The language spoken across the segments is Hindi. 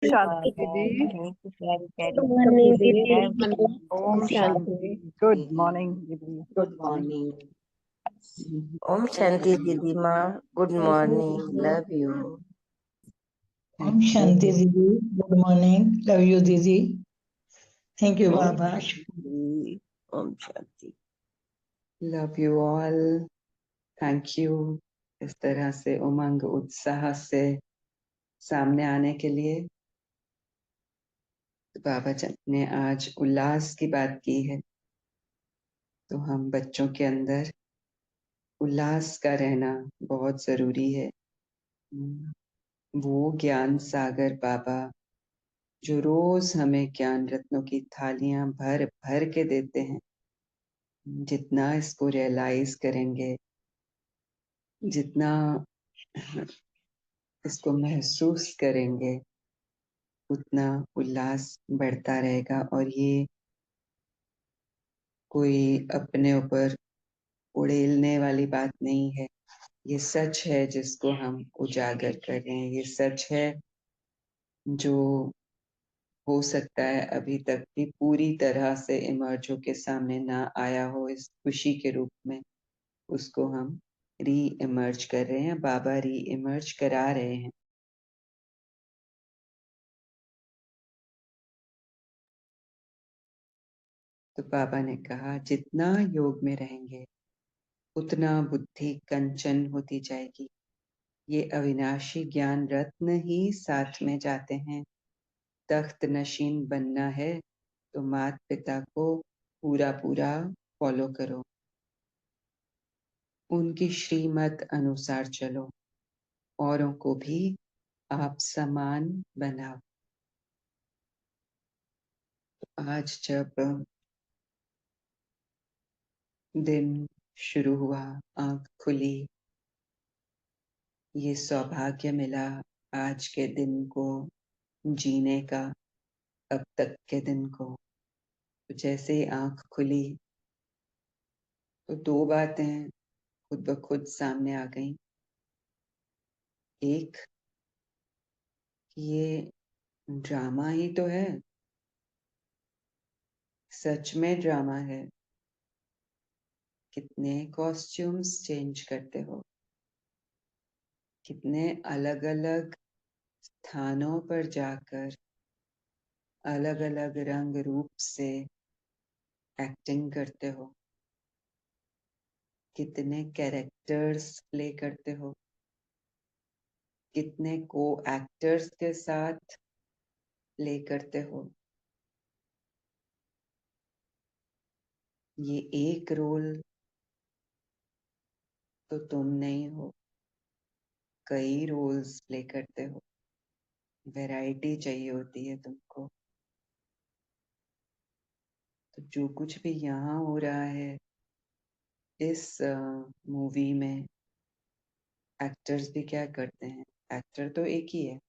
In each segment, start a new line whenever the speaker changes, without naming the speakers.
शांति
Good
दीदी।
morning, Didi.
Om Shanti. Good morning दीदी।
Good morning.
Om Shanti Didi Ma. Good morning. Love you.
Om Shanti Didi. Good morning. Love you, Didi. Thank you, Baba.
Om Shanti.
Love you all. Thank you. इस तरह से उमंग उत्साह से सामने आने के लिए। तो बाबा जी ने आज उल्लास की बात की है, तो हम बच्चों के अंदर उल्लास का रहना बहुत जरूरी है। वो ज्ञान सागर बाबा जो रोज हमें ज्ञान रत्नों की थालियां भर भर के देते हैं, जितना इसको रियलाइज करेंगे, जितना इसको महसूस करेंगे, उतना उल्लास बढ़ता रहेगा। और ये कोई अपने ऊपर उड़ेलने वाली बात नहीं है, ये सच है जिसको हम उजागर कर रहे हैं। ये सच है जो हो सकता है अभी तक भी पूरी तरह से इमर्ज होके सामने ना आया हो इस खुशी के रूप में, उसको हम री इमर्ज कर रहे हैं, बाबा री इमर्ज करा रहे हैं। तो बाबा ने कहा जितना योग में रहेंगे उतना बुद्धि कंचन होती जाएगी। ये अविनाशी ज्ञान रत्न ही साथ में जाते हैं। तख्त नशीन बनना है तो माता पिता को पूरा पूरा फॉलो करो, उनकी श्रीमत अनुसार चलो, औरों को भी आप समान बनाओ। आज जब दिन शुरू हुआ, आंख खुली, ये सौभाग्य मिला आज के दिन को जीने का, अब तक के दिन को। तो जैसे ही आंख खुली तो दो बातें खुद ब खुद सामने आ गई। एक, ये ड्रामा ही तो है, सच में ड्रामा है। कितने कॉस्ट्यूम्स चेंज करते हो, कितने अलग अलग स्थानों पर जाकर अलग अलग रंग रूप से एक्टिंग करते हो, कितने कैरेक्टर्स प्ले करते हो, कितने को एक्टर्स के साथ प्ले करते हो। ये एक रोल तो तुम नहीं हो, कई रोल्स प्ले करते हो। वैरायटी चाहिए होती है तुमको। तो जो कुछ भी यहाँ हो रहा है इस मूवी में, एक्टर्स भी क्या करते हैं, एक्टर तो एक ही है,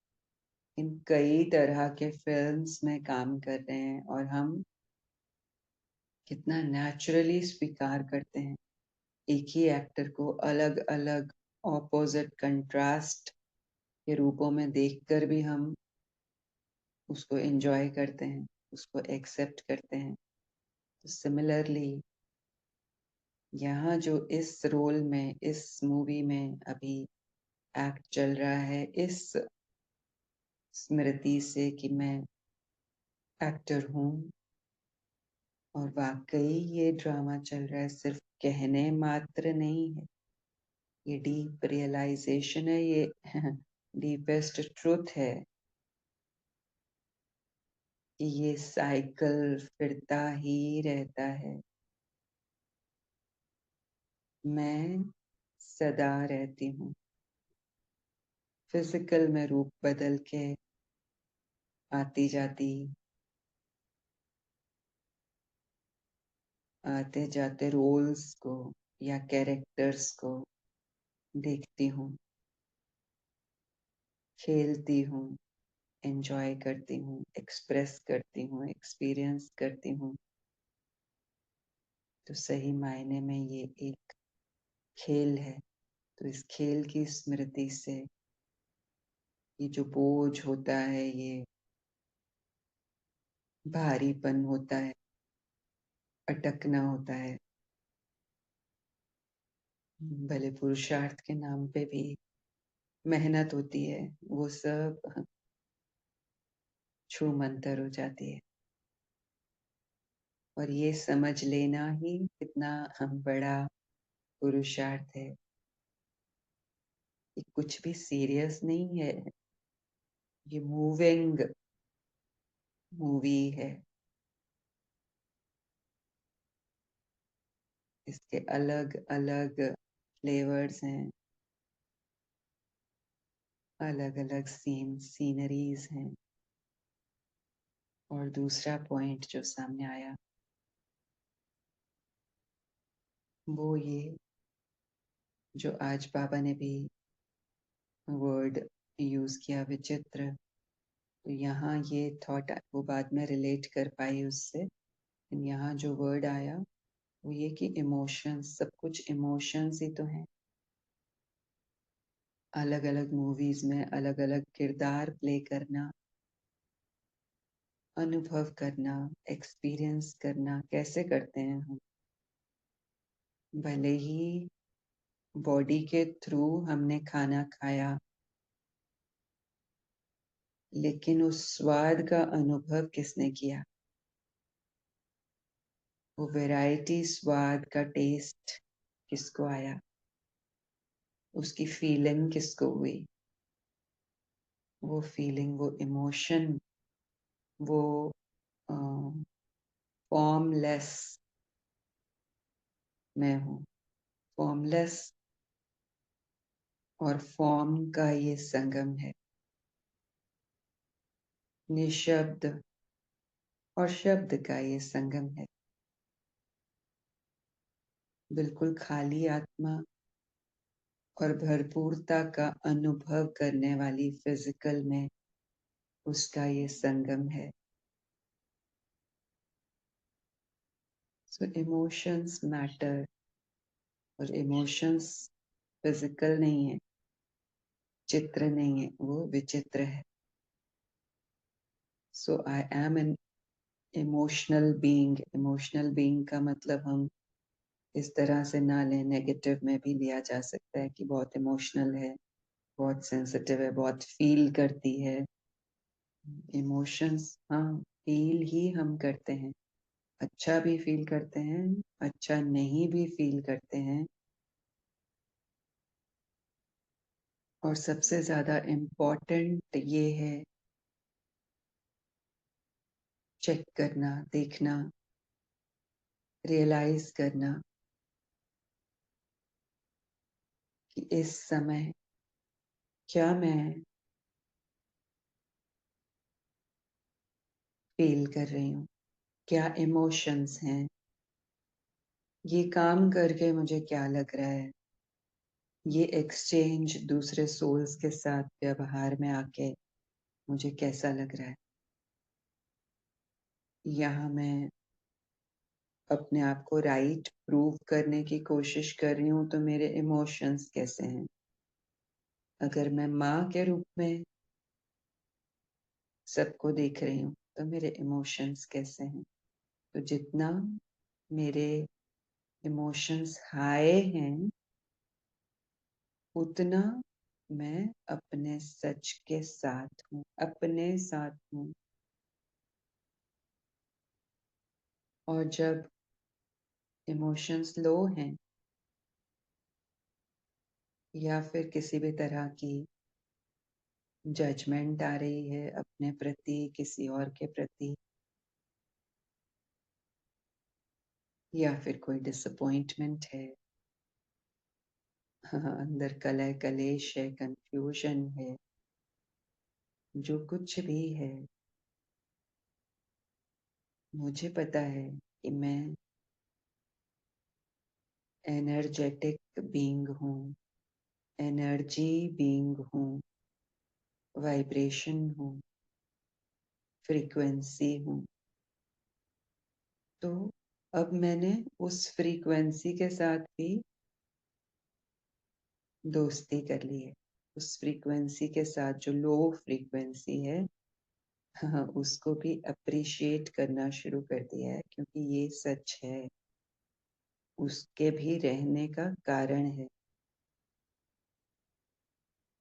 इन कई तरह के फिल्म्स में काम कर रहे हैं, और हम कितना नेचुरली स्वीकार करते हैं एक ही एक्टर को अलग अलग ऑपोजिट कंट्रास्ट के रूपों में देखकर भी हम उसको एंजॉय करते हैं, उसको एक्सेप्ट करते हैं। तो सिमिलरली यहाँ जो इस रोल में, इस मूवी में अभी एक्ट चल रहा है, इस स्मृति से कि मैं एक्टर हूँ, और वाकई ये ड्रामा चल रहा है, सिर्फ कहने मात्र नहीं है, ये डीप रियलाइजेशन है, ये डीपेस्ट ट्रूथ है कि ये साइकिल फिरता ही रहता है। मैं सदा रहती हूँ, फिजिकल में रूप बदल के आती जाती, आते जाते रोल्स को या कैरेक्टर्स को देखती हूँ, खेलती हूँ, एंजॉय करती हूँ, एक्सप्रेस करती हूँ, एक्सपीरियंस करती हूँ। तो सही मायने में ये एक खेल है। तो इस खेल की स्मृति से ये जो बोझ होता है, ये भारीपन होता है, अटकना होता है। भले पुरुषार्थ के नाम पे भी मेहनत होती है, वो सब छू मंतर हो जाती है। और ये समझ लेना ही कितना बड़ा पुरुषार्थ है। ये कुछ भी सीरियस नहीं है, ये मूविंग मूवी है। इसके अलग अलग फ्लेवर्स हैं, अलग अलग सीनरीज हैं। और दूसरा पॉइंट जो सामने आया वो ये, जो आज बाबा ने भी वर्ड यूज किया, विचित्र। तो यहाँ ये थॉट वो बाद में रिलेट कर पाई उससे। लेकिन यहाँ जो वर्ड आया वो ये कि इमोशंस, सब कुछ इमोशंस ही तो हैं। अलग अलग मूवीज में अलग अलग किरदार प्ले करना, अनुभव करना, एक्सपीरियंस करना कैसे करते हैं हम। भले ही बॉडी के थ्रू हमने खाना खाया, लेकिन उस स्वाद का अनुभव किसने किया? वो वैरायटी स्वाद का टेस्ट किसको आया? उसकी फीलिंग किसको हुई? वो फीलिंग, वो इमोशन, वो फॉर्मलेस मैं हूँ। फॉर्मलेस और फॉर्म का ये संगम है। निशब्द और शब्द का ये संगम है। बिल्कुल खाली आत्मा और भरपूरता का अनुभव करने वाली फिजिकल में उसका ये संगम है। सो इमोशंस मैटर, और इमोशंस फिजिकल नहीं है, चित्र नहीं है, वो विचित्र है। So I am an emotional being. Emotional being का मतलब हम इस तरह से ना लें, नेगेटिव में भी लिया जा सकता है कि बहुत इमोशनल है, बहुत सेंसिटिव है, बहुत फील करती है। इमोशंस हाँ, फील ही हम करते हैं। अच्छा भी फील करते हैं, अच्छा नहीं भी फील करते हैं। और सबसे ज्यादा इम्पोर्टेंट ये है चेक करना, देखना, रियलाइज करना कि इस समय क्या मैं फील कर रही हूँ, क्या इमोशंस हैं, ये काम करके मुझे क्या लग रहा है, ये एक्सचेंज दूसरे सोल्स के साथ व्यवहार में आके मुझे कैसा लग रहा है। यहाँ मैं अपने आप को राइट प्रूव करने की कोशिश कर रही हूँ, तो मेरे इमोशंस कैसे हैं। अगर मैं माँ के रूप में सबको देख रही हूँ तो मेरे इमोशंस कैसे हैं। तो जितना मेरे इमोशंस हाई हैं, उतना मैं अपने सच के साथ हूँ, अपने साथ हूँ। और जब इमोशंस लो हैं या फिर किसी भी तरह की जजमेंट आ रही है अपने प्रति, किसी और के प्रति, या फिर कोई डिसअपॉइंटमेंट है, हाँ, अंदर कलह कलेश है, कंफ्यूजन है, जो कुछ भी है, मुझे पता है कि मैं एनर्जेटिक बीइंग हूँ, एनर्जी बीइंग हूँ, वाइब्रेशन हूँ, फ्रीक्वेंसी हूँ। तो अब मैंने उस फ्रीक्वेंसी के साथ भी दोस्ती कर ली है। उस फ्रीक्वेंसी के साथ जो लो फ्रीक्वेंसी है, हाँ, उसको भी अप्रिशिएट करना शुरू कर दिया है, क्योंकि ये सच है, उसके भी रहने का कारण है,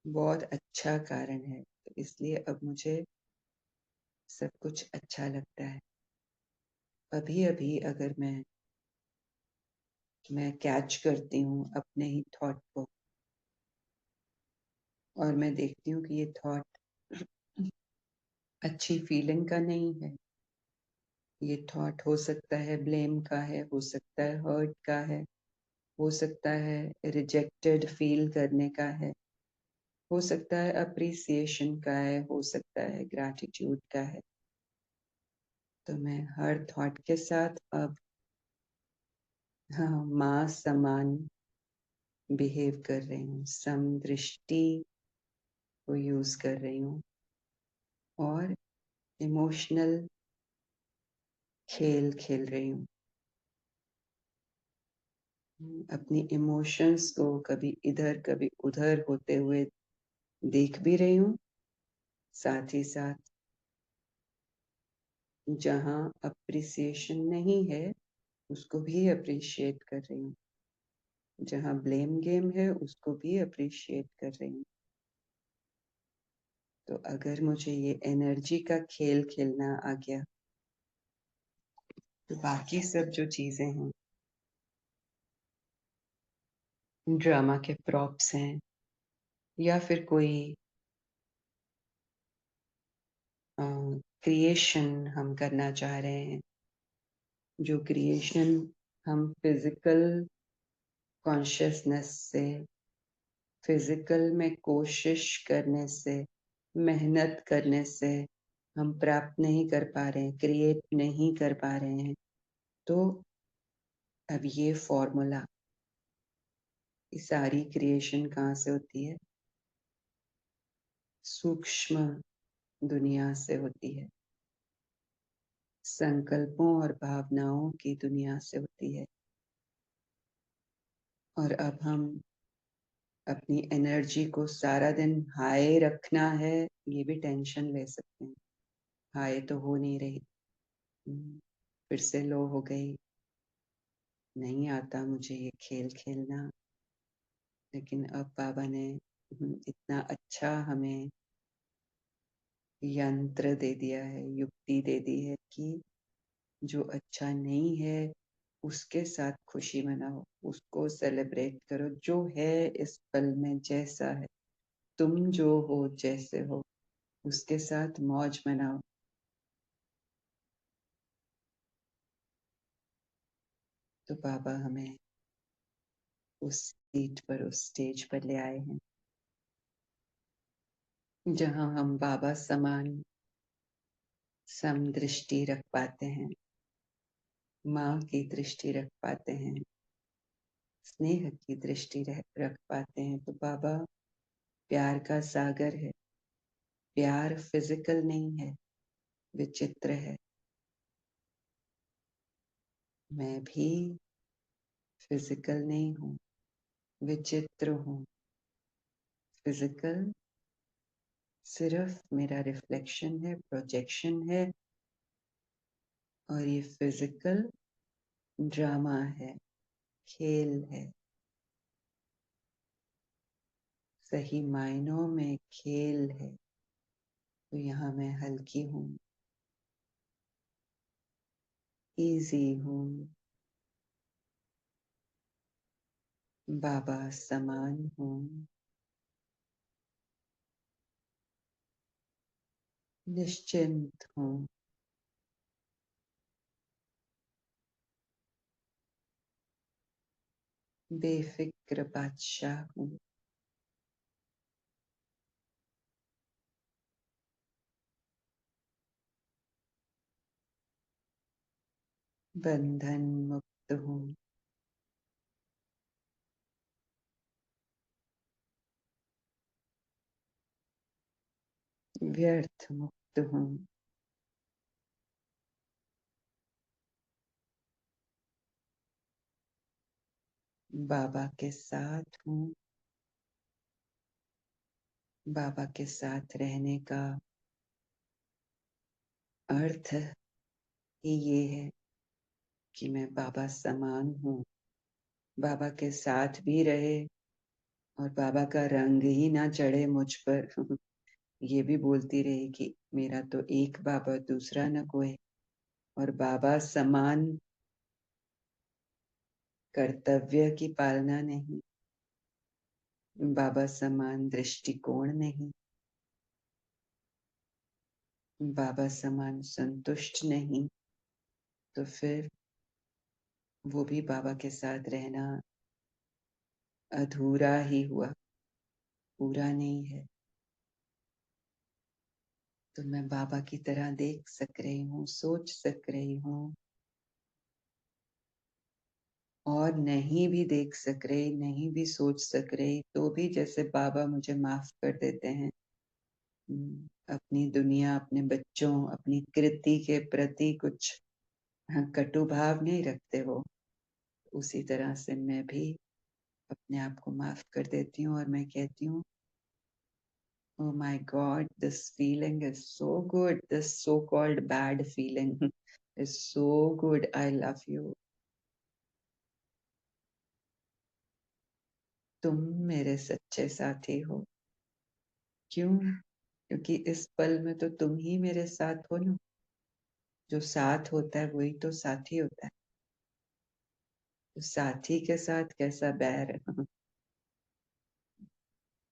बहुत अच्छा कारण है। तो इसलिए अब मुझे सब कुछ अच्छा लगता है। अभी अभी अगर मैं कैच करती हूँ अपने ही थॉट को, और मैं देखती हूँ कि ये थॉट अच्छी फीलिंग का नहीं है, ये थॉट हो सकता है ब्लेम का है, हो सकता है हर्ट का है, हो सकता है रिजेक्टेड फील करने का है, हो सकता है अप्रिसिएशन का है, हो सकता है ग्रैटिट्यूड का है। तो मैं हर थॉट के साथ अब हाँ माँ समान बिहेव कर रही हूँ, समदृष्टि को यूज कर रही हूँ, और इमोशनल खेल खेल रही हूँ। अपनी इमोशंस को कभी इधर कभी उधर होते हुए देख भी रही हूँ, साथ ही साथ जहाँ अप्रिसिएशन नहीं है उसको भी अप्रिशिएट कर रही हूँ, जहाँ ब्लेम गेम है उसको भी अप्रिशिएट कर रही हूँ। तो अगर मुझे ये एनर्जी का खेल खेलना आ गया, तो बाकी सब जो चीजें हैं, ड्रामा के प्रॉप्स हैं, या फिर कोई क्रिएशन हम करना चाह रहे हैं, जो क्रिएशन हम फिजिकल कॉन्शियसनेस से, फिजिकल में कोशिश करने से, मेहनत करने से हम प्राप्त नहीं कर पा रहे हैं, क्रिएट नहीं कर पा रहे हैं, तो अब ये फॉर्मूला, ये सारी क्रिएशन कहाँ से होती है? सूक्ष्म दुनिया से होती है, संकल्पों और भावनाओं की दुनिया से होती है। और अब हम अपनी एनर्जी को सारा दिन हाई रखना है, ये भी टेंशन ले सकते हैं। हाई तो हो नहीं रही, फिर से लो हो गई, नहीं आता मुझे ये खेल खेलना। लेकिन अब बाबा ने इतना अच्छा हमें यंत्र दे दिया है, युक्ति दे दी है कि जो अच्छा नहीं है उसके साथ खुशी मनाओ, उसको सेलिब्रेट करो, जो है इस पल में जैसा है, तुम जो हो जैसे हो उसके साथ मौज मनाओ। तो बाबा हमें उस सीट पर, उस स्टेज पर ले आए हैं, जहां हम बाबा समान समदृष्टि रख पाते हैं, माँ की दृष्टि रख पाते हैं, स्नेह की दृष्टि रख पाते हैं। तो बाबा प्यार का सागर है, प्यार फिजिकल नहीं है, विचित्र है। मैं भी फिजिकल नहीं हूँ, विचित्र हूँ। फिजिकल सिर्फ मेरा रिफ्लेक्शन है, प्रोजेक्शन है, और ये फिजिकल ड्रामा है, खेल है, सही मायनों में खेल है। तो यहाँ मैं हल्की हूँ, इजी हूँ, बाबा समान हूँ, निश्चिंत हूँ, बेफिक्र बादशाह हूँ। बंधन मुक्त हूँ, व्यर्थ मुक्त हूँ। बाबा के साथ हूँ, बाबा के साथ रहने का अर्थ ही ये है कि मैं बाबा समान हूँ, बाबा के साथ भी रहे और बाबा का रंग ही ना चढ़े मुझ पर। ये भी बोलती रही कि मेरा तो एक बाबा, दूसरा न कोई, और बाबा समान कर्तव्य की पालना नहीं, बाबा समान दृष्टिकोण नहीं, बाबा समान संतुष्ट नहीं, तो फिर वो भी बाबा के साथ रहना अधूरा ही हुआ, पूरा नहीं है। तो मैं बाबा की तरह देख सक रही हूँ, सोच सक रही हूँ, और नहीं भी देख सक रही, नहीं भी सोच सक रही, तो भी जैसे बाबा मुझे माफ कर देते हैं। अपनी दुनिया, अपने बच्चों, अपनी कृति के प्रति कुछ कटु भाव नहीं रखते हो, उसी तरह से मैं भी अपने आप को माफ कर देती हूँ और मैं कहती हूँ, oh my God, this feeling is so good, this so-called bad feeling is so good, I love you. तुम मेरे सच्चे साथी हो। क्यों? क्योंकि इस पल में तो तुम ही मेरे साथ हो ना। जो साथ होता है वही तो साथी होता है। तो साथी के साथ कैसा बैर?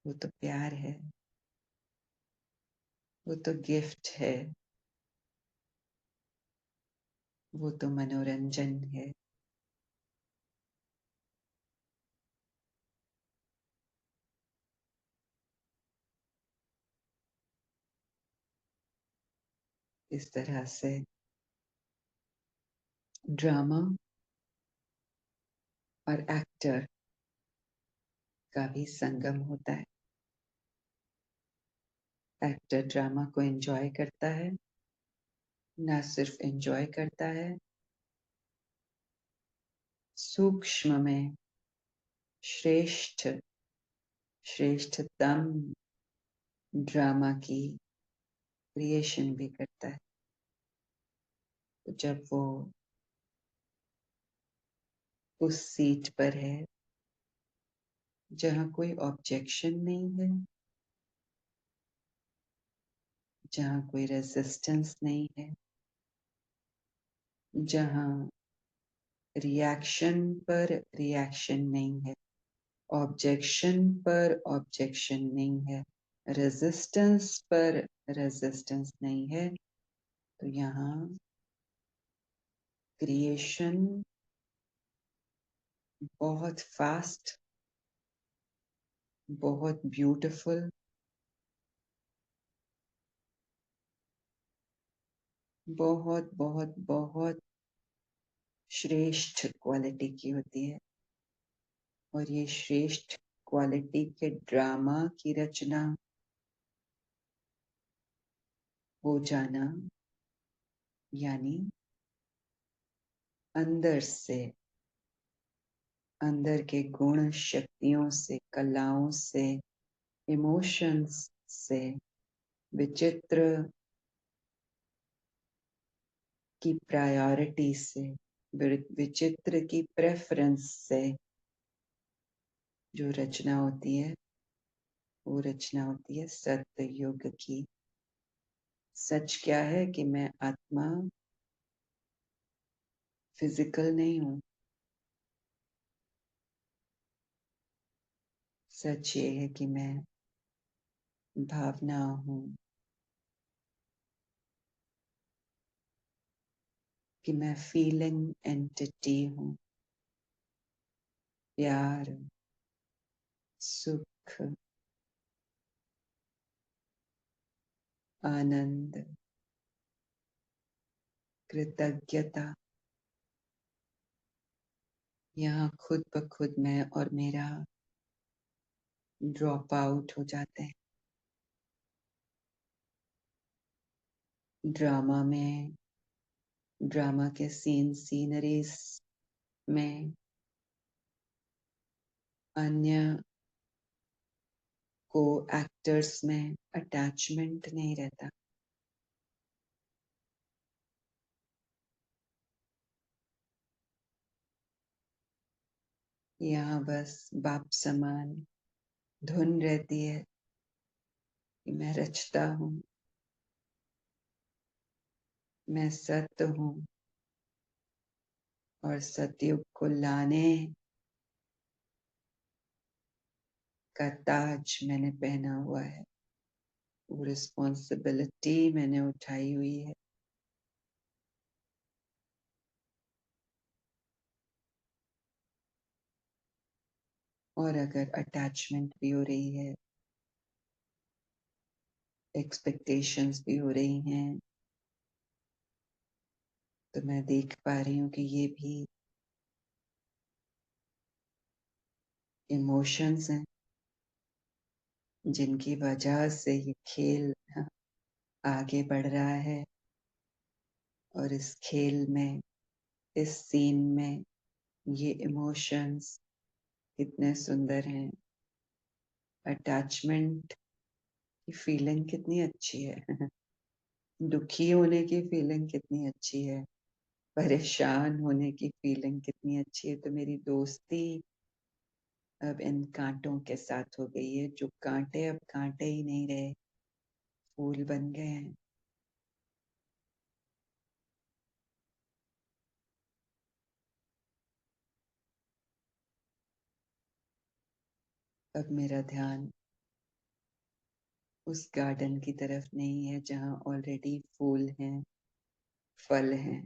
वो तो प्यार है, वो तो गिफ्ट है, वो तो मनोरंजन है। इस तरह से ड्रामा और एक्टर का भी संगम होता है। एक्टर ड्रामा को एंजॉय करता है, ना सिर्फ एंजॉय करता है, सूक्ष्म में श्रेष्ठतम ड्रामा की क्रिएशन भी करता है। तो जब वो उस सीट पर है जहां कोई ऑब्जेक्शन नहीं है, जहां कोई रेजिस्टेंस नहीं है, जहां रिएक्शन पर रिएक्शन नहीं है, ऑब्जेक्शन पर ऑब्जेक्शन नहीं है, रेजिस्टेंस पर रेजिस्टेंस नहीं है, तो यहाँ क्रिएशन बहुत फास्ट, बहुत ब्यूटीफुल, बहुत बहुत बहुत श्रेष्ठ क्वालिटी की होती है। और ये श्रेष्ठ क्वालिटी के ड्रामा की रचना हो जाना, यानी अंदर से, अंदर के गुण शक्तियों से, कलाओं से, इमोशंस से, विचित्र की प्रायोरिटी से, विचित्र की प्रेफरेंस से जो रचना होती है, वो रचना होती है सतयुग की। सच क्या है कि मैं आत्मा फिजिकल नहीं हूं। सच ये है कि मैं भावना हूं, कि मैं फीलिंग एंटिटी हूं। प्यार, सुख, आनंद, कृतज्ञता, यहाँ खुद ब खुद मैं और मेरा ड्रॉप आउट हो जाते हैं। ड्रामा में, ड्रामा के सीनरीज में अन्य को एक्टर्स में अटैचमेंट नहीं रहता। यहाँ बस बाप समान धुन रहती है कि मैं रचता हूँ, मैं सत्य हूँ और सतयुग को लाने का ताज मैंने पहना हुआ है, वो रिस्पॉन्सिबिलिटी मैंने उठाई हुई है। और अगर अटैचमेंट भी हो रही है, एक्सपेक्टेशंस भी हो रही हैं, तो मैं देख पा रही हूँ कि ये भी इमोशंस हैं जिनकी वजह से ये खेल आगे बढ़ रहा है। और इस खेल में, इस सीन में ये इमोशंस कितने सुंदर हैं। अटैचमेंट की फीलिंग कितनी अच्छी है दुखी होने की फीलिंग कितनी अच्छी है, परेशान होने की फीलिंग कितनी अच्छी है। तो मेरी दोस्ती अब इन कांटों के साथ हो गई है। जो कांटे अब कांटे ही नहीं रहे, फूल बन गए हैं। अब मेरा ध्यान उस गार्डन की तरफ नहीं है जहां ऑलरेडी फूल हैं, फल हैं।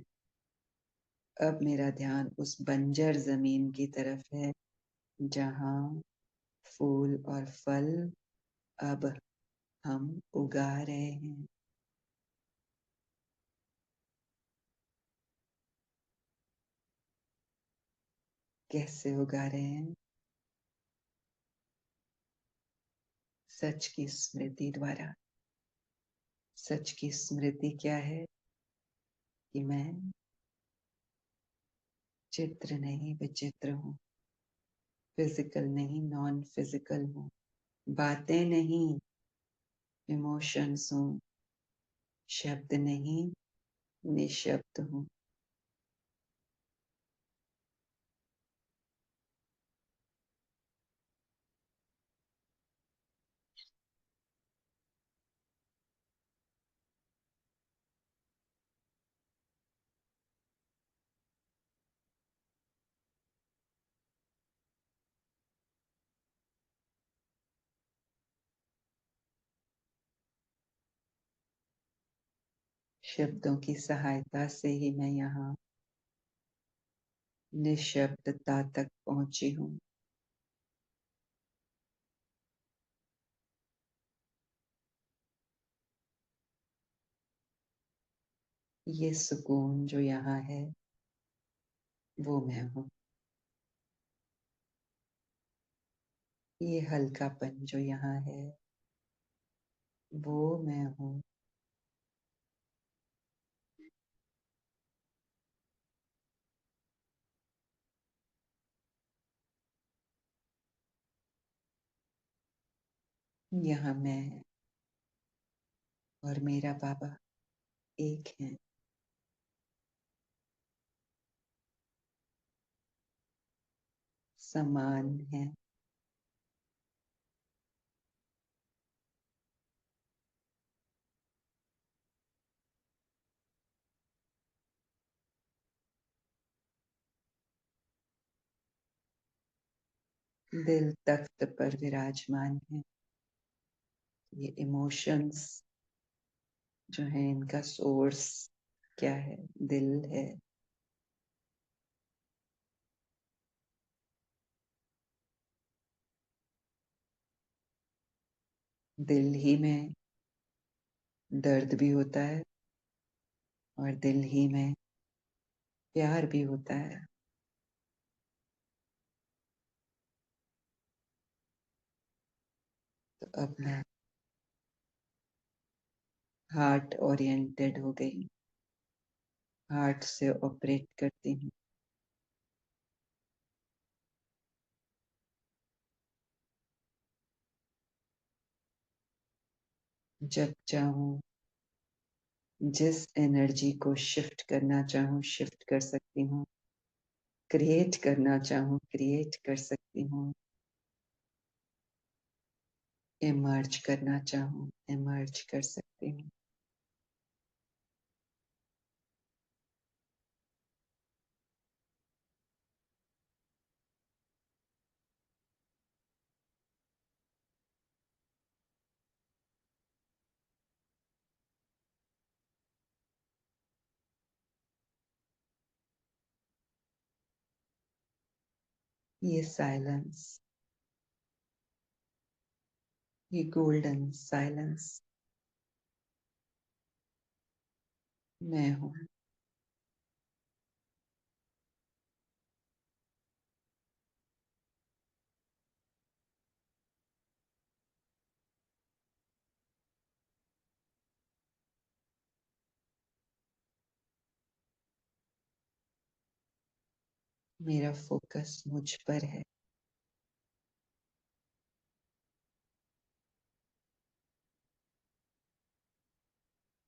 अब मेरा ध्यान उस बंजर जमीन की तरफ है जहां फूल और फल अब हम उगा रहे हैं। कैसे उगा रहे हैं? सच की स्मृति द्वारा। सच की स्मृति क्या है? कि मैं चित्र नहीं विचित्र हूँ, फिजिकल नहीं नॉन फिजिकल हूँ, बातें नहीं इमोशंस हूँ, शब्द नहीं निशब्द हूँ। शब्दों की सहायता से ही मैं यहाँ निशब्दता तक पहुंची हूँ। ये सुकून जो यहाँ है वो मैं हूँ। ये हल्कापन जो यहाँ है वो मैं हूँ। यहाँ मैं और मेरा बाबा एक हैं। समान हैं। दिल तख्त पर विराजमान है। ये इमोशंस जो है इनका सोर्स क्या है? दिल है। दिल ही में दर्द भी होता है और दिल ही में प्यार भी होता है। तो अब मैं हार्ट ओरिएंटेड हो गई, हार्ट से ऑपरेट करती हूँ। जब चाहूँ जिस एनर्जी को शिफ्ट करना चाहूँ शिफ्ट कर सकती हूँ। क्रिएट करना चाहूँ क्रिएट कर सकती हूँ, इमर्ज करना चाहूँ इमर्ज कर सकती हूँ। ये साइलेंस, ये गोल्डन साइलेंस मैं हूँ। मेरा फोकस मुझ पर है।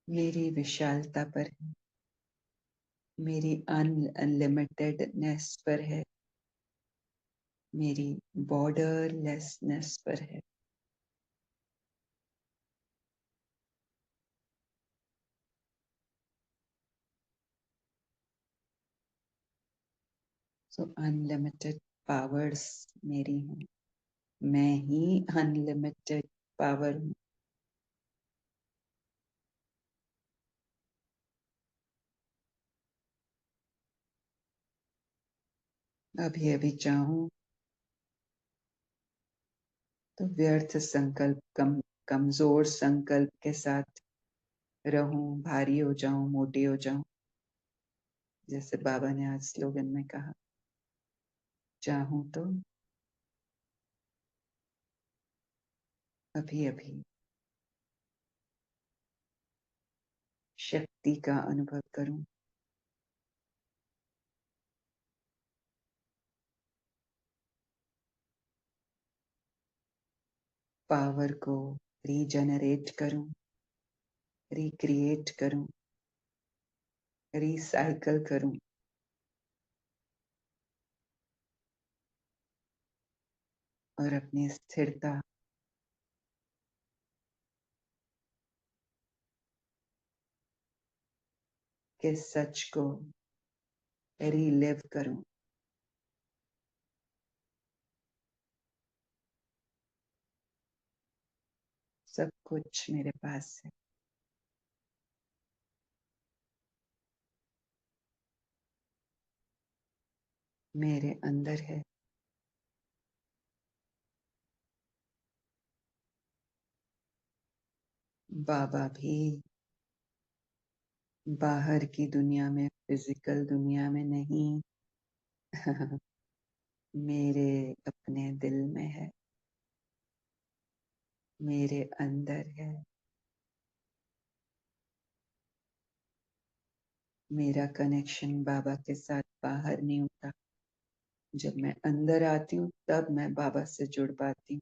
मेरी विशालता पर है, मेरी अनलिमिटेडनेस पर है, मेरी बॉर्डरलेसनेस पर है। सो अनलिमिटेड पावर्स मेरी हैं, मैं ही अनलिमिटेड पावर हूँ। अभी अभी चाहूँ तो व्यर्थ संकल्प कमजोर संकल्प के साथ रहूं, भारी हो जाऊं, मोटी हो जाऊं, जैसे बाबा ने आज स्लोगन में कहा। चाहूं तो अभी अभी शक्ति का अनुभव करूं, पावर को रीजनरेट करूं, रिक्रिएट करूं, रिसाइकल करूं, और अपनी स्थिरता के सच को रीलिव करूं। सब कुछ मेरे पास है। मेरे अंदर है। बाबा भी बाहर की दुनिया में, फिजिकल दुनिया में नहीं मेरे अपने दिल में है, मेरे अंदर है। मेरा कनेक्शन बाबा के साथ बाहर नहीं होता। जब मैं अंदर आती हूँ तब मैं बाबा से जुड़ पाती हूँ।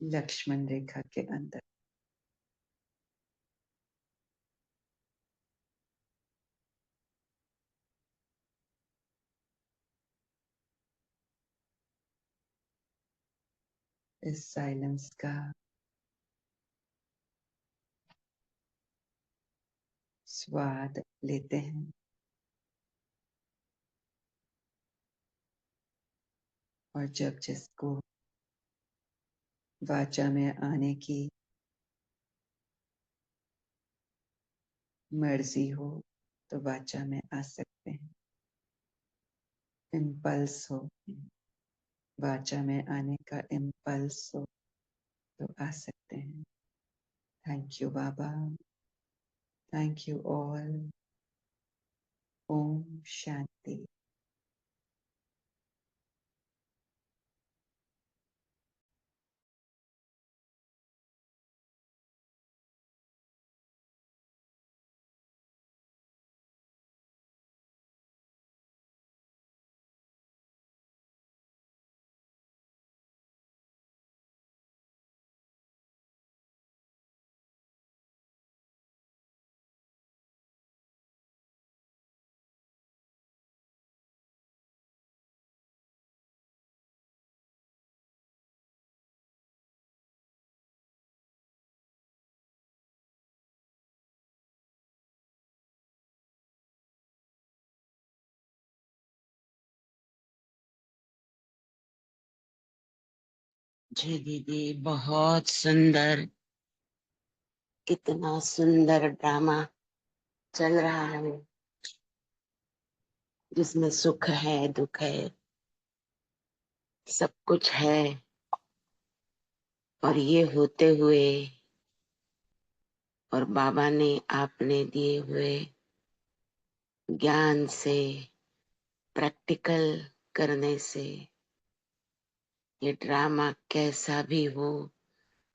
लक्ष्मण रेखा के अंदर। इस साइलेंस का स्वाद लेते हैं और जब जिसको वाचा में आने की मर्जी हो तो वाचा में आ सकते हैं। इम्पल्स हो, वाचा में आने का इम्पल्स हो तो आ सकते हैं। Thank you Baba. Thank you all. ओम शांति।
जी दीदी, बहुत सुंदर, कितना सुंदर ड्रामा चल रहा है जिसमें सुख है, दुख है, सब कुछ है। और ये होते हुए और बाबा ने आपने दिए हुए ज्ञान से, प्रैक्टिकल करने से ये ड्रामा कैसा भी हो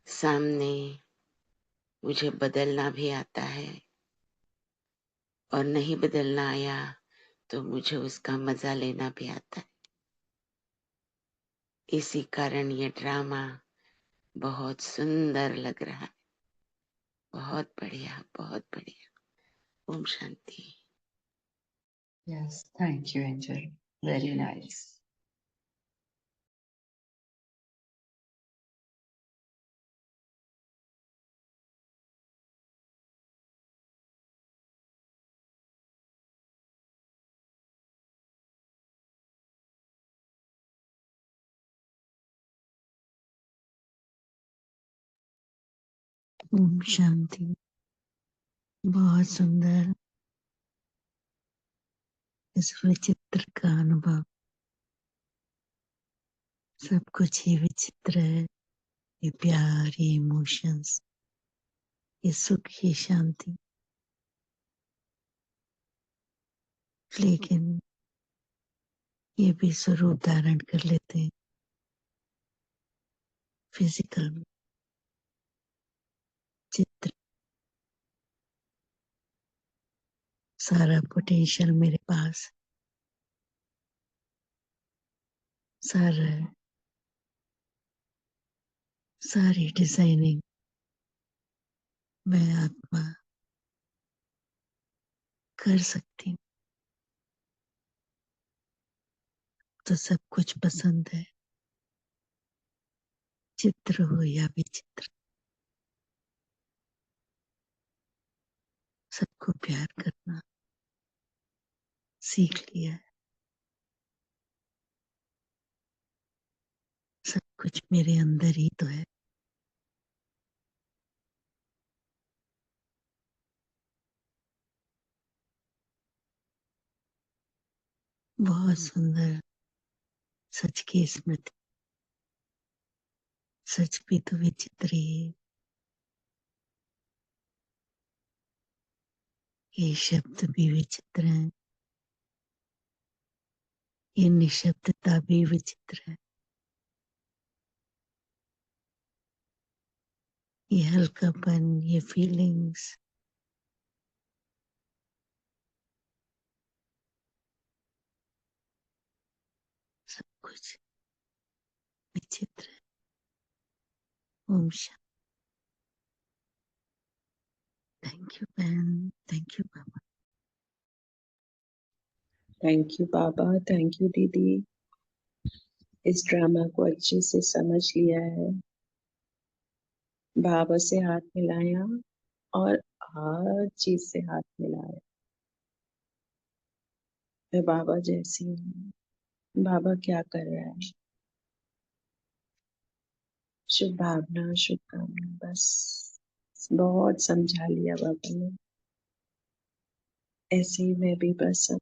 सामने मुझे बदलना भी आता है, और नहीं बदलना आया तो मुझे उसका मजा लेना भी आता है। इसी कारण ये ड्रामा बहुत सुंदर लग रहा है। बहुत बढ़िया, बहुत बढ़िया। Om Shanti.
Yes, thank you, Angel. Very nice.
Om Shanti. बहुत सुंदर इस विचित्र का अनुभव। सब कुछ ही विचित्र है। ये प्यार, ये इमोशंस, ये सुख, ये शांति। लेकिन ये भी स्वरूप धारण कर लेते हैं फिजिकल में। चित्र, सारा पोटेंशियल मेरे पास, सारा सारी डिजाइनिंग मैं आत्मा कर सकती हूँ। तो सब कुछ पसंद है, चित्र हो या विचित्र। सबको प्यार करना सीख लिया है। सब कुछ मेरे अंदर ही तो है। बहुत सुंदर सच की स्मृति। सच भी तो विचित्र ही है। ये शब्द भी विचित्र है, ये निशब्दता भी विचित्र है, ये हल्कापन, ये फीलिंग्स, सब कुछ विचित्र है। ओम शांति। थैंक यू बहन, thank you Baba.
Thank you Baba, thank you दीदी। इस ड्रामा को अच्छे से समझ लिया है, बाबा से हाथ मिलाया और हर चीज से हाथ मिलाया। मैं बाबा जैसी हूँ, बाबा क्या कर रहा है, शुभ भावना, शुभकामना, बस बहुत समझा लिया बाबा ने। ऐसे ही मैं भी बस अब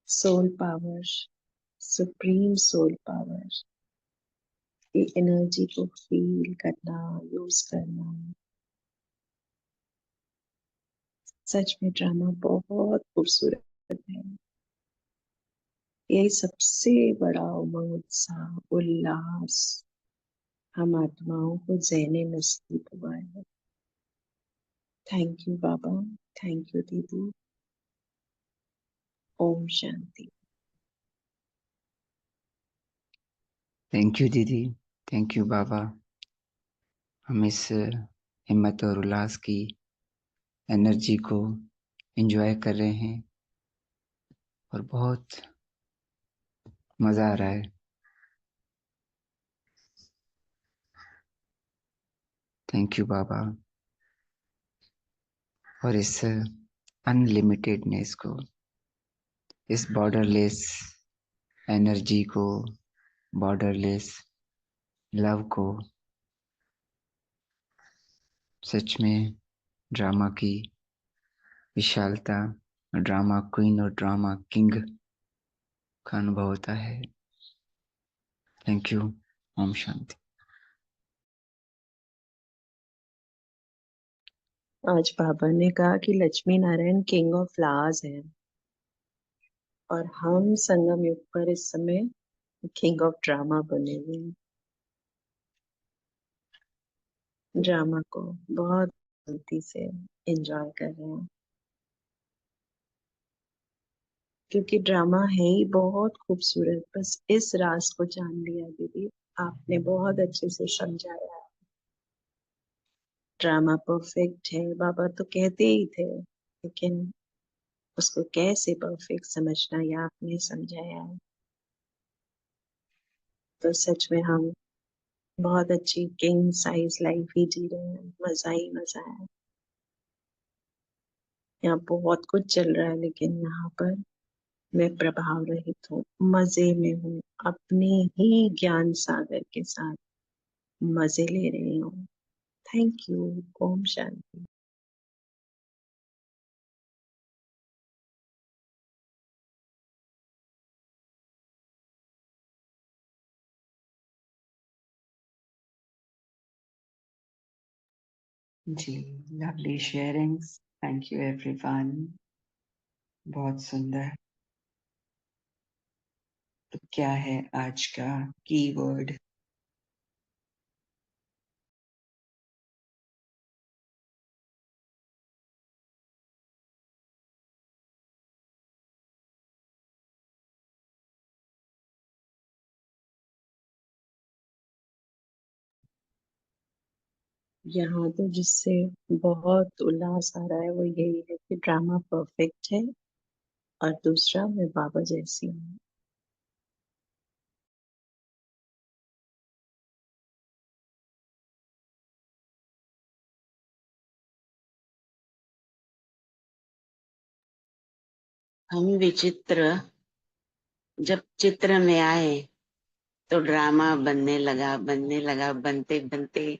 soul power, supreme soul power की एनर्जी को फील करना, यूज करना। सच में ड्रामा बहुत खूबसूरत है। यही सबसे बड़ा उमंग, उत्साह, उल्लास हम आत्माओं को देने नसीब हुआ है। Thank you Baba, thank you दीदी। ओम शांति।
थैंक यू दीदी, थैंक यू बाबा। हम इस हिम्मत और उल्लास की एनर्जी को एंजॉय कर रहे हैं और बहुत मजा आ रहा है। Thank you Baba. और इस अनलिमिटेडनेस को, इस बॉर्डरलेस एनर्जी को, बॉर्डरलेस लव को सच में ड्रामा की विशालता, ड्रामा क्वीन और ड्रामा किंग का अनुभव होता है। Thank you. ओम शांति।
आज बाबा ने कहा कि Lakshmi Narayan king of flowers हैं और हम संगम युग पर इस समय किंग ऑफ ड्रामा बने हुए हैं। ड्रामा को बहुत शांति से एंजॉय कर रहे हैं, क्योंकि ड्रामा है ही बहुत खूबसूरत। बस इस राज को जान लिया दीदी, आपने बहुत अच्छे से समझाया है। ड्रामा परफेक्ट है, बाबा तो कहते ही थे, लेकिन उसको कैसे परफेक्ट समझना ये आपने समझाया है। तो सच में हम बहुत अच्छी किंग साइज लाइफ ही जी रहे हैं। मजा ही मजा है। यहाँ बहुत कुछ चल रहा है, लेकिन यहाँ पर मैं प्रभाव रहित हूँ, मजे में हूँ, अपने ही ज्ञान सागर के साथ मजे ले रही हूँ। Thank you. ओम शांति।
जी, lovely sharings. Thank you everyone. बहुत सुंदर। तो क्या है आज का कीवर्ड?
यहाँ तो जिससे बहुत उल्लास आ रहा है वो यही है कि ड्रामा परफेक्ट है, और दूसरा मैं बाबा जैसी हूँ।
हम विचित्र जब चित्र में आए तो ड्रामा बनने लगा, बनते बनते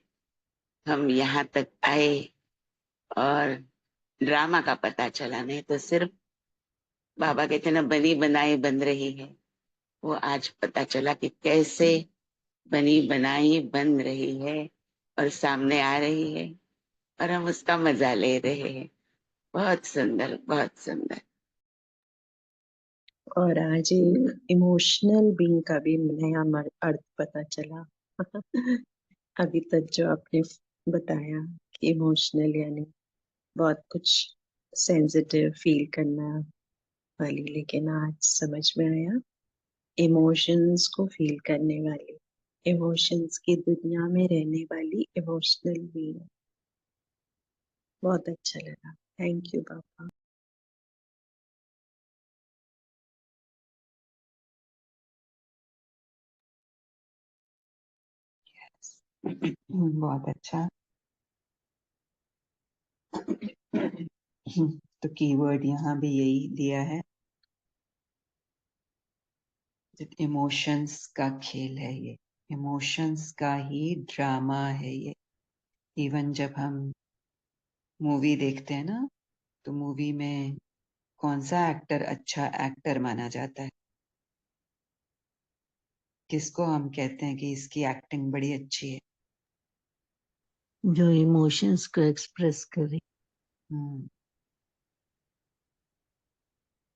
हम यहाँ तक आए और ड्रामा का पता चला। नहीं तो सिर्फ बाबा कहते ना, बनी बनाई बन रही है, वो आज पता चला कि कैसे बनी बनाई बन रही है और सामने आ रही है और हम उसका मजा ले रहे हैं। बहुत सुंदर, बहुत सुंदर।
और आज इमोशनल बीइंग का भी नया अर्थ पता चला। अभी तक जो आपने बताया कि इमोशनल यानी बहुत कुछ सेंसिटिव फील करना वाली, लेकिन आज समझ में आया इमोशंस को फील करने वाली, इमोशंस की दुनिया में रहने वाली इमोशनल बीइंग। बहुत अच्छा लगा। थैंक यू पापा।
बहुत अच्छा। तो कीवर्ड यहाँ भी यही दिया है, इमोशंस का खेल है ये, इमोशंस का ही ड्रामा है ये। इवन जब हम मूवी देखते हैं ना, तो मूवी में कौन सा एक्टर अच्छा एक्टर माना जाता है? किसको हम कहते हैं कि इसकी एक्टिंग बड़ी अच्छी है?
जो इमोशंस को एक्सप्रेस करे।
हम्म,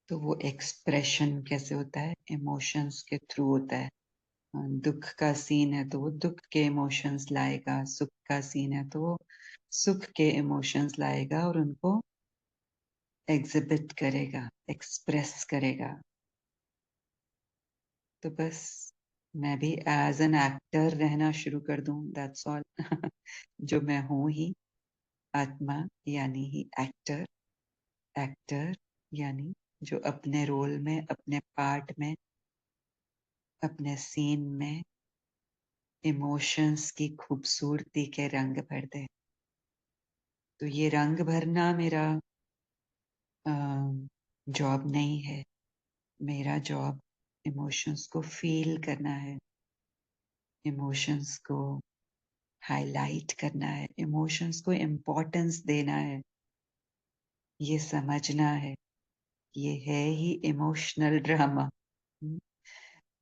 तो वो एक्सप्रेशन कैसे होता है? इमोशंस के थ्रू होता है। दुख का सीन है तो वो दुख के इमोशंस लाएगा, सुख का सीन है तो वो सुख के इमोशंस लाएगा और उनको एग्जिबिट करेगा, एक्सप्रेस करेगा। तो बस मैं भी एज एन एक्टर रहना शुरू कर दूं, दैट्स ऑल। जो मैं हूं ही, आत्मा यानी ही एक्टर। एक्टर यानी जो अपने रोल में, अपने पार्ट में, अपने सीन में इमोशंस की खूबसूरती के रंग भर दे। तो ये रंग भरना मेरा जॉब नहीं है। मेरा जॉब इमोशंस को फील करना है, इमोशंस को हाईलाइट करना है, इमोशंस को इम्पोर्टेंस देना है, ये समझना है, ये है ही इमोशनल ड्रामा।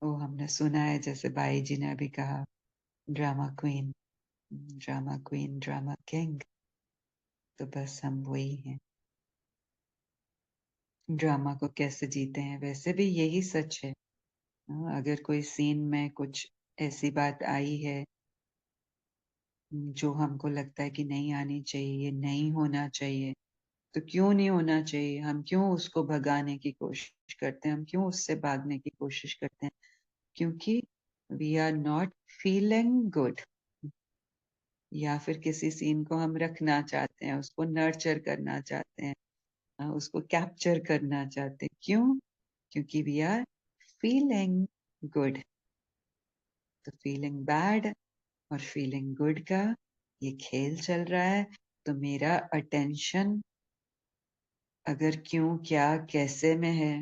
वो हमने सुना है, जैसे बाई जी ने अभी कहा, drama queen, drama queen, drama king, तो बस हम वही हैं। ड्रामा को कैसे जीते हैं, वैसे भी यही सच है। अगर कोई सीन में कुछ ऐसी बात आई है जो हमको लगता है कि नहीं आनी चाहिए, ये नहीं होना चाहिए, तो क्यों नहीं होना चाहिए? हम क्यों उसको भगाने की कोशिश करते हैं? हम क्यों उससे भागने की कोशिश करते हैं? क्योंकि we are not feeling good, या फिर किसी सीन को हम रखना चाहते हैं, उसको नर्चर करना चाहते हैं, उसको कैप्चर करना चाहते हैं। क्यों? क्योंकि वी आर फीलिंग गुड। तो फीलिंग बैड और फीलिंग गुड का ये खेल चल रहा है। तो मेरा अटेंशन अगर क्यों, क्या, कैसे में है,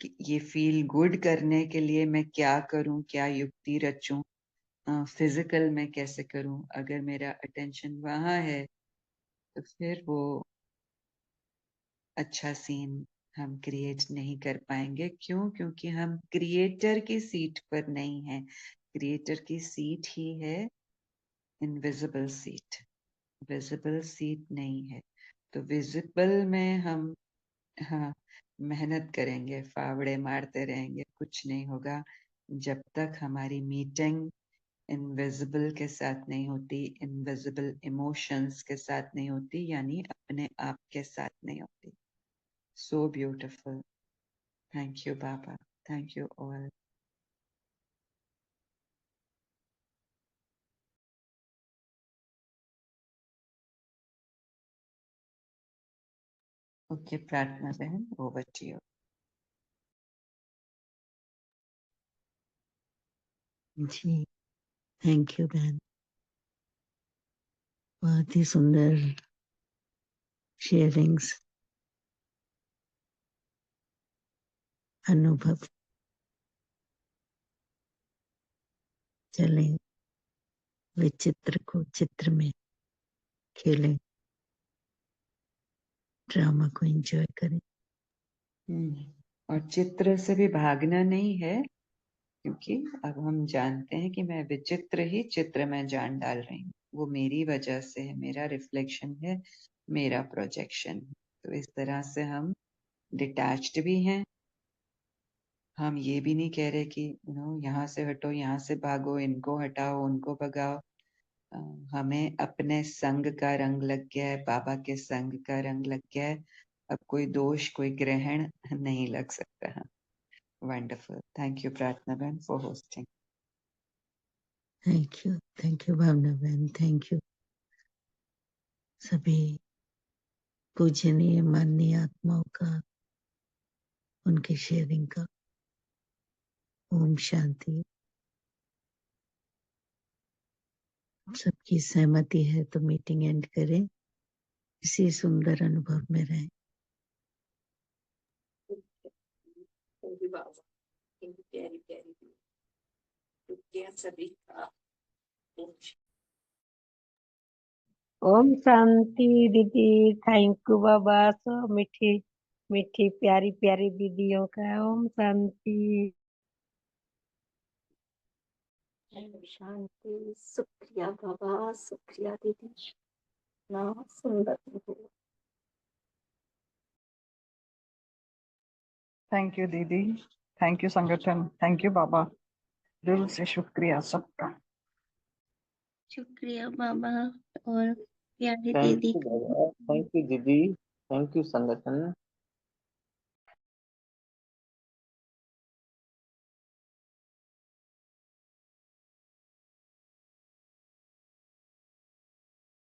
कि ये फील गुड करने के लिए मैं क्या करूं, क्या युक्ति रचूं, फिजिकल में कैसे करूं, अगर मेरा अटेंशन वहां है तो फिर वो अच्छा सीन हम क्रिएट नहीं कर पाएंगे। क्यों? क्योंकि हम क्रिएटर की सीट पर नहीं है। क्रिएटर की सीट ही है इनविजिबल सीट, विजिबल सीट नहीं है। तो विजिबल में हम, हाँ, मेहनत करेंगे, फावड़े मारते रहेंगे, कुछ नहीं होगा जब तक हमारी मीटिंग इनविजिबल के साथ नहीं होती, इनविजिबल इमोशंस के साथ नहीं होती, यानी अपने आप के साथ नहीं होती। So beautiful. Thank you Baba, thank you all. Okay Prarthana बहन, ओवर टू यू।
जी, थैंक यू बहन। बहुत ही सुंदर शेयरिंग्स, अनुभव। चलें विचित्र को चित्र में खेलें, ड्रामा को एंजॉय करें।
और चित्र से भी भागना नहीं है, क्योंकि अब हम जानते हैं कि मैं विचित्र ही चित्र में जान डाल रही हूँ। वो मेरी वजह से है, मेरा रिफ्लेक्शन है, मेरा प्रोजेक्शन। तो इस तरह से हम डिटैच्ड भी हैं। हम ये भी नहीं कह रहे कि यहाँ से हटो, यहाँ से भागो, इनको हटाओ, उनको भगाओ। अ, हमें अपने संग का रंग लग गया है, बाबा के संग का रंग लग गया है। अब कोई दोष, कोई ग्रहण नहीं लग सकता। वंडरफुल। थैंक यू प्रार्थना बहन फॉर होस्टिंग।
थैंक यू भावना बहन, थैंक यू सभी पूजनीय माननीय आत्माओं का, उनकी शेयरिंग का। ओम शांति। सबकी सहमति है तो मीटिंग एंड करें, इसी सुंदर अनुभव में रहें।
Thank you Baba, thank you प्यारी प्यारी शुक्रिया सभी का। ओम शांति दीदी, थैंक यू बाबा, सो मीठी मीठी प्यारी प्यारी दीदियों का ओम शांति। ओम शांति, शुक्रिया बाबा, शुक्रिया दीदी, ना सुंदर।
थैंक यू दीदी, थैंक यू संगठन, थैंक यू बाबा, दिल से शुक्रिया सबका।
शुक्रिया बाबा और प्यारे
थैंक
दीदी
यू
का।
बाबा, थैंक यू दीदी, थैंक यू संगठन।